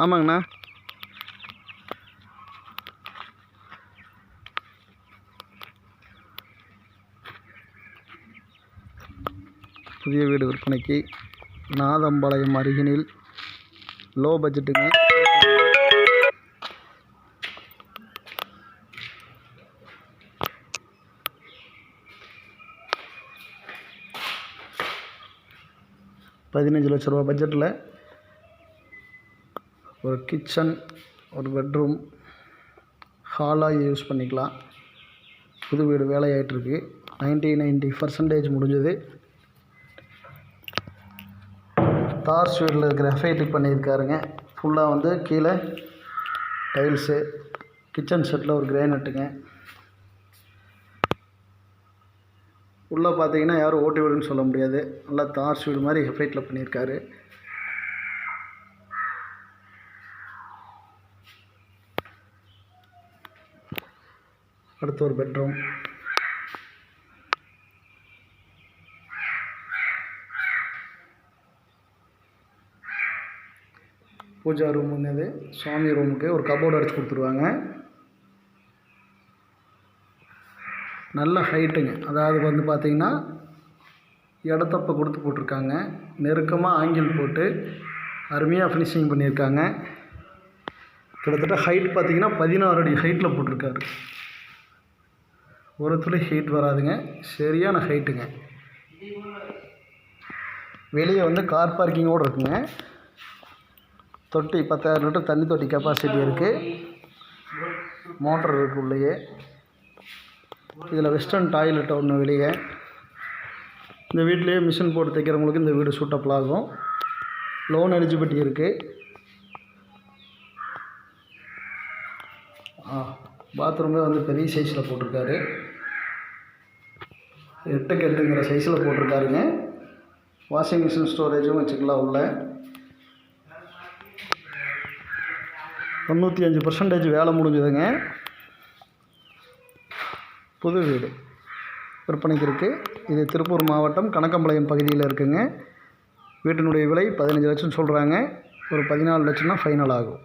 ஆமாங்கண்ணா. புதிய வீடு விற்பனைக்கு நாதம்பாளையம் அருகினில் லோ பட்ஜெட்டுங்க. $15 லட்ச ரூபா பட்ஜெட்டில் ஒரு கிச்சன், ஒரு பெட்ரூம், ஹாலாக யூஸ் பண்ணிக்கலாம். புது வீடு வேலையாகிட்டுருக்கு. 90% முடிஞ்சது. தார் ஸ்வீடில் கிராஃபைட்டுக்கு பண்ணியிருக்காருங்க. ஃபுல்லாக வந்து கீழே டைல்ஸு, கிச்சன் செட்டில் ஒரு கிரானைட்டுங்க. உள்ளே பார்த்தீங்கன்னா யாரும் ஓட்டு வீடுன்னு சொல்ல முடியாது. நல்லா தார் ஸ்வீடு மாதிரி கிராஃபைட்டில் பண்ணியிருக்காரு. அடுத்து ஒரு பெட்ரூம், பூஜா ரூமுங்க. சுவாமி ரூமுக்கு ஒரு கபோர்டு அடிச்சு கொடுத்துருவாங்க. நல்ல ஹைட்டுங்க. அதாவது வந்து பார்த்திங்கன்னா இடத்தப்ப கொடுத்து போட்டிருக்காங்க. நெருக்கமாக ஆங்கிள் போட்டு அருமையாக ஃபினிஷிங் பண்ணியிருக்காங்க. கிட்டத்தட்ட ஹைட் பார்த்திங்கன்னா 16 அடி ஹைட்டில் போட்டிருக்காரு. ஒரு துளி ஹைட் வராதுங்க. சரியான ஹைட்டுங்க. வெளியே வந்து கார் பார்க்கிங்கோடு இருக்குங்க. தொட்டி 10,000 லிட்டர் தண்ணி தொட்டி கெப்பாசிட்டி இருக்குது. மோட்டர் இருக்குது உள்ளேயே. இதில் வெஸ்டர்ன் டாய்லெட் ஒன்று வெளியே. இந்த வீட்லேயே மிஷின் போட்டு தைக்கிறவங்களுக்கு இந்த வீடு சூட்டபிள் ஆகும். லோன் எலிஜிபிலிட்டி இருக்குது. பாத்ரூமே வந்து பெரிய சைஸில் போட்டிருக்காரு. 8x 8ங்கிற சைஸில் போட்டிருக்காருங்க. வாஷிங் மிஷின் ஸ்டோரேஜும் வச்சுக்கலாம். உள்ள 95% வேலை முடிஞ்சதுங்க. புது வீடு விற்பனைக்கு இருக்குது. இது திருப்பூர் மாவட்டம் கணக்கம்பாளையம் பகுதியில் இருக்குங்க. வீட்டினுடைய விலை 15 லட்சம் சொல்கிறாங்க. ஒரு 14 லட்சம்னா ஃபைனல் ஆகும்.